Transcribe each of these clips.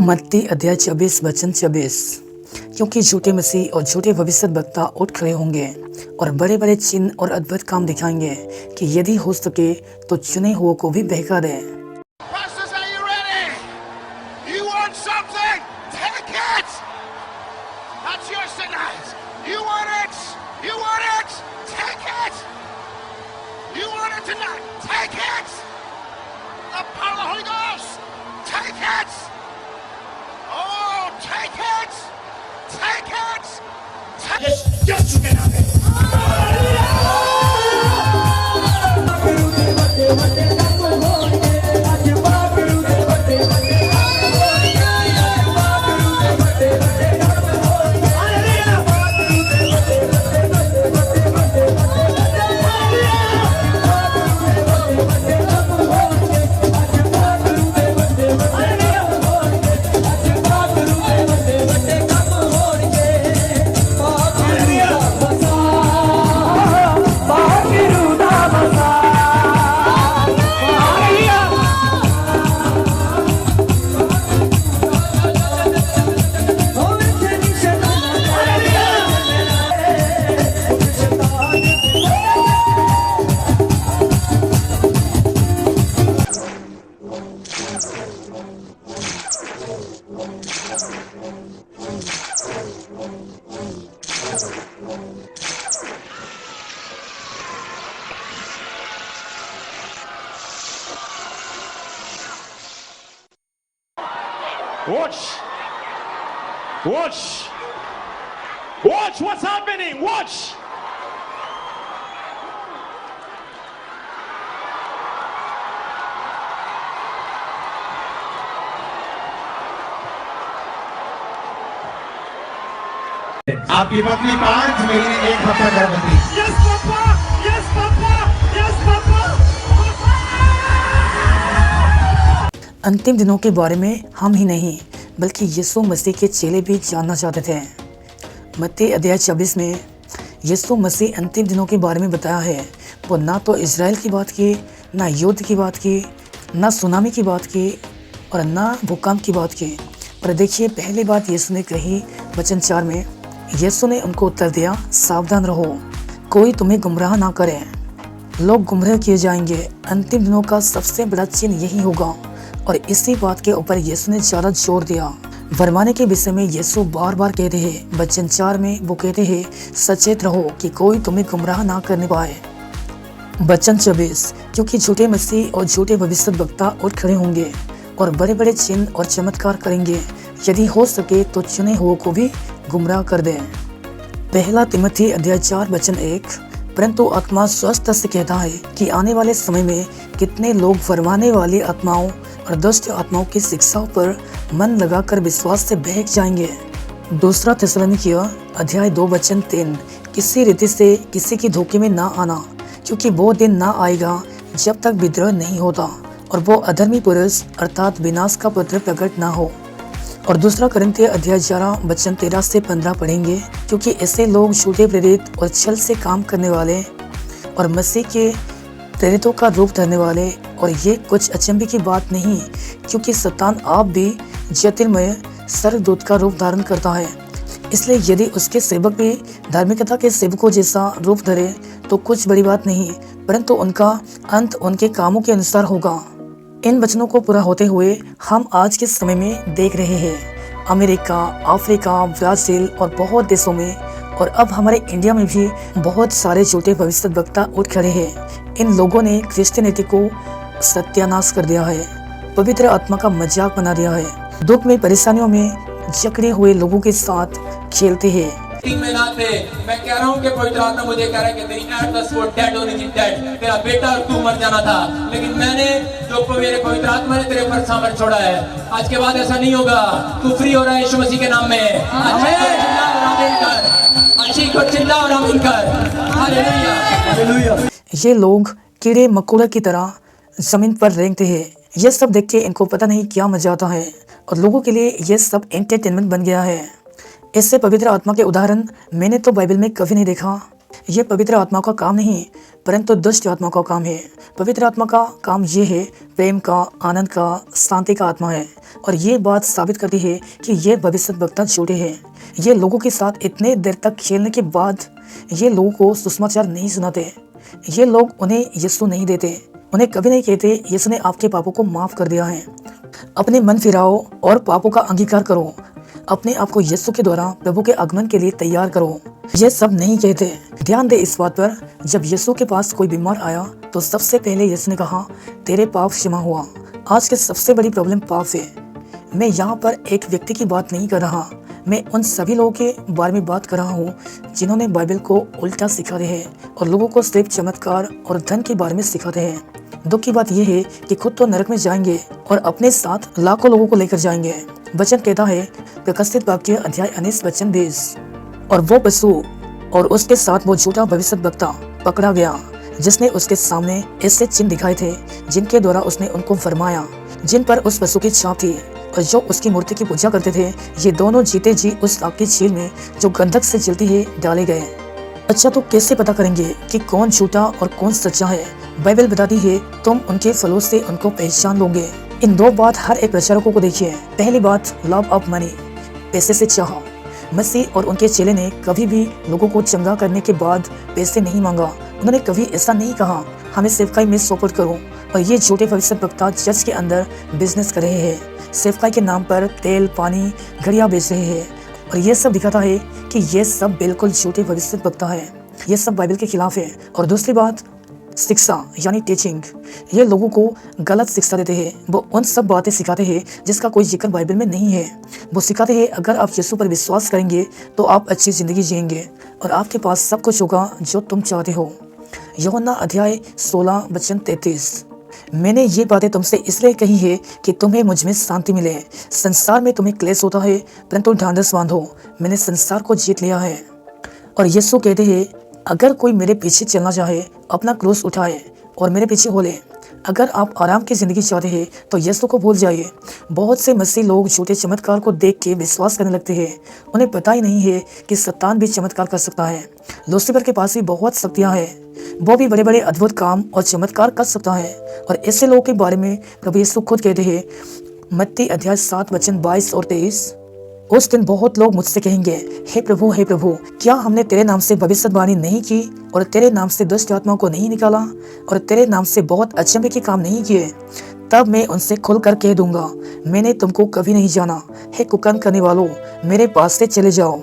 मत्ती अध्याय 24 वचन 24। क्योंकि झूठे मसीह और झूठे भविष्यद्वक्ता उठ खड़े होंगे और बड़े बड़े चिन्ह और अद्भुत काम दिखाएंगे कि यदि हो सके तो चुने हुओं को भी बहका दे। Pastors, are you ready? You want something? Take it! That's yours tonight. You want it? You want it? Take it! You want it tonight? Take it! The power of the Holy Ghost! Take it! Oh, take it! Take it! Get together! Watch. Watch. Watch what's happening. Watch. आपकी पत्नी 5 महीने 1 हफ्ता गर्भवती। Yes, Papa. Yes, Papa. Yes, Papa. अंतिम दिनों के बारे में हम ही नहीं बल्कि यीशु मसीह के चेले भी जानना चाहते थे। मत्ती अध्याय 24 में यीशु मसीह अंतिम दिनों के बारे में बताया है। वो ना तो इजराइल की बात की, ना युद्ध की बात की, ना सुनामी की बात की और ना भूकंप की बात की। पर देखिए, पहली बात यीशु ने कही वचन 4 में। यीशु ने उनको उत्तर दिया, सावधान रहो, कोई तुम्हें गुमराह ना करे। लोग गुमराह किए जाएंगे। अंतिम दिनों का सबसे बड़ा चिन्ह यही होगा और इसी बात के ऊपर यीशु ने ज़्यादा जोर दिया। वरमाने के विषय में यीशु बार बार कहते हैं। वचन 4 में वो कहते हैं, सचेत रहो कि कोई तुम्हें गुमराह ना करने पाए। वचन 24, क्योंकि झूठे मसीह और झूठे भविष्यद्वक्ता उठ खड़े होंगे और बड़े बड़े चिन्ह और चमत्कार करेंगे, यदि हो सके तो चुने हुओं को भी गुमराह कर दें। पहला तिमोथी अध्याय 4 वचन 1, परंतु आत्मा स्वस्थ से कहता है कि आने वाले समय में कितने लोग फरमाने वाली आत्माओं और दुष्ट आत्माओं की शिक्षाओं पर मन लगाकर विश्वास से बहक जाएंगे। दूसरा थिस्सलुनीकियों अध्याय 2 वचन 3, किसी रीति से किसी की धोखे में ना आना, क्योंकि वो दिन ना आएगा जब तक विद्रोह नहीं होता और वो अधर्मी पुरुष अर्थात विनाश का पुत्र प्रकट ना हो। और दूसरा कोरिन्थियों अध्याय 11 वचन 13 से 15 पढ़ेंगे, क्योंकि ऐसे लोग झूठे प्रेरित और छल से काम करने वाले और मसीह के प्रेरितों का रूप धरने वाले, और ये कुछ अचंभे की बात नहीं, क्योंकि शैतान आप भी ज्योतिर्मय स्वर्गदूत का रूप धारण करता है। इसलिए यदि उसके सेवक भी धार्मिकता के सेवकों जैसा रूप धरे तो कुछ बड़ी बात नहीं, परंतु उनका अंत उनके कामों के अनुसार होगा। इन वचनों को पूरा होते हुए हम आज के समय में देख रहे हैं। अमेरिका, अफ्रीका, ब्राज़ील और बहुत देशों में, और अब हमारे इंडिया में भी बहुत सारे झूठे भविष्यद्वक्ता उठ खड़े हैं। इन लोगों ने क्रिश्चियनिटी को सत्यानाश कर दिया है, पवित्र आत्मा का मजाक बना दिया है। दुख में, परेशानियों में जकड़े हुए लोगों के साथ खेलते हैं। 3 महीना थे, मैं कह रहा हूँ कि पवित्र आत्मा मुझे कह रहा है कि तेरी एट द स्पॉट डेड होनी थी, डेड, तेरा बेटा और तू मर जाना था, लेकिन मैंने जो मेरे पवित्र आत्मा ने तेरे पर सामर्थ छोड़ा है, आज के बाद ऐसा नहीं होगा। तू फ्री हो रहा है यीशु मसीह के नाम में। अच्छी को चिल्ला और आमीन कर। हालेलुया। ये लोग कीड़े मकोड़े की तरह जमीन पर रेंगते हैं। ये सब देख के इनको पता नहीं क्या मजा आता है और लोगों के लिए ये सब एंटरटेनमेंट बन गया है। इससे पवित्र आत्मा के उदाहरण मैंने तो बाइबल में कभी नहीं देखा। ये पवित्र आत्मा का काम नहीं, परंतु दुष्ट आत्मा का काम है। पवित्र आत्मा का काम ये है, प्रेम का, आनंद का, शांति का आत्मा है। और ये बात साबित करती है कि ये भविष्यद्वक्ता झूठे हैं। ये लोगों के साथ इतने देर तक खेलने के बाद ये लोगों को सुसमाचार नहीं सुनाते। ये लोग उन्हें यीशु नहीं देते। उन्हें कभी नहीं कहते यीशु ने आपके पापों को माफ कर दिया है। अपने मन फिराओ और पापों का अंगीकार करो। अपने आप को यीशु के द्वारा प्रभु के आगमन के लिए तैयार करो। ये सब नहीं कहते। ध्यान दे इस बात पर, जब यीशु के पास कोई बीमार आया तो सबसे पहले यीशु ने कहा, तेरे पाप क्षमा हुआ। आज की सबसे बड़ी प्रॉब्लम पाप है। मैं यहाँ पर एक व्यक्ति की बात नहीं कर रहा, मैं उन सभी लोगों के बारे में बात कर रहा हूँ जिन्होंने बाइबल को उल्टा सिखाते हैं और लोगों को सिर्फ चमत्कार और धन के बारे में सिखाते हैं। दुख की बात यह है कि खुद तो नरक में जाएंगे और अपने साथ लाखों लोगों को लेकर जाएंगे। वचन कहता है, प्रकाशित वाक्य अध्याय 19 वचन 20, और वो पशु और उसके साथ वो झूठा भविष्यद्वक्ता पकड़ा गया जिसने उसके सामने ऐसे चिन्ह दिखाए थे जिनके द्वारा उसने उनको फरमाया, जिन पर उस पशु की छाप थी और जो उसकी मूर्ति की पूजा करते थे, ये दोनों जीते जी उस आग की झील में जो गंधक से जलती है डाले गए। अच्छा, तो कैसे पता करेंगे कि कौन झूठा और कौन सच्चा है? बाइबल बताती है, तुम उनके फलों से उनको पहचान लोगे। इन दो बात हर एक प्रचारकों को देखिए। पहली बात, लव ऑफ मनी, पैसे से चाह। मसीह और उनके चेले ने कभी भी लोगों को चंगा करने के बाद पैसे नहीं मांगा। उन्होंने कभी ऐसा नहीं कहा, हमें सेवकाई में सपोर्ट करो। और ये झूठे भविष्यद्वक्ता चर्च के अंदर बिजनेस कर रहे हैं। सेवकाई के नाम पर तेल, पानी, घड़ियां बेच रहे हैं और ये सब दिखाता है कि ये सब बिल्कुल झूठे भविष्यद्वक्ता है। ये सब बाइबल के खिलाफ है। और दूसरी बात, शिक्षा यानी टीचिंग। ये लोगों को गलत शिक्षा देते हैं। वो उन सब बातें सिखाते हैं जिसका कोई जिक्र बाइबल में नहीं है। वो सिखाते हैं, अगर आप यीशु पर विश्वास करेंगे तो आप अच्छी ज़िंदगी जिएंगे और आपके पास सब कुछ होगा जो तुम चाहते हो। यूहन्ना अध्याय 16 वचन 33। मैंने ये बातें तुमसे इसलिए कही है कि तुम्हें मुझ में शांति मिले। संसार में तुम्हें क्लेश होता है, परंतु ढांढस बांधो, मैंने संसार को जीत लिया है। और यीशु कहते हैं, अगर कोई मेरे पीछे चलना चाहे, अपना क्रूस उठाए और मेरे पीछे हो ले। अगर आप आराम की ज़िंदगी चाहते हैं तो यीशु को भूल जाइए। बहुत से मसीह लोग झूठे चमत्कार को देख के विश्वास करने लगते हैं। उन्हें पता ही नहीं है कि शैतान भी चमत्कार कर सकता है। लूसीफर के पास भी बहुत शक्तियाँ हैं, वो भी बड़े बड़े अद्भुत काम और चमत्कार कर सकता है। और ऐसे लोगों के बारे में प्रभु यीशु खुद कहते हैं, मत्ती अध्याय 7 वचन 22 और 23, उस दिन बहुत लोग मुझसे कहेंगे, हे प्रभु, क्या हमने तेरे नाम से भविष्यवाणी नहीं की और तेरे नाम से दुष्ट आत्माओं को नहीं निकाला और तेरे नाम से बहुत अचंभे के काम नहीं किए? तब मैं उनसे खुलकर कह दूंगा, मैंने तुमको कभी नहीं जाना। हे कुकर्म करने वालों, मेरे पास से चले जाओ।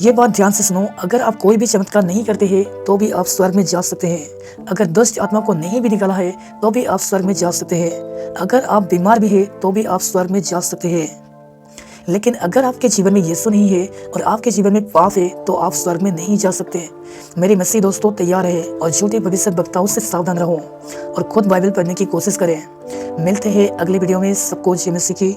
ये बात ध्यान से सुनो, अगर आप कोई भी चमत्कार नहीं करते हैं तो भी आप स्वर्ग में जा सकते हैं। अगर दुष्ट आत्मा को नहीं भी निकाला है तो भी आप स्वर्ग में जा सकते हैं। अगर आप बीमार भी हैं तो भी आप स्वर्ग में जा सकते हैं। लेकिन अगर आपके जीवन में यीशु नहीं है और आपके जीवन में पाप है तो आप स्वर्ग में नहीं जा सकते। मेरे मसीह दोस्तों, तैयार रहे और झूठे भविष्यद्वक्ताओं से सावधान रहो और खुद बाइबल पढ़ने की कोशिश करें। मिलते हैं अगले वीडियो में। सबको जय मसीह की।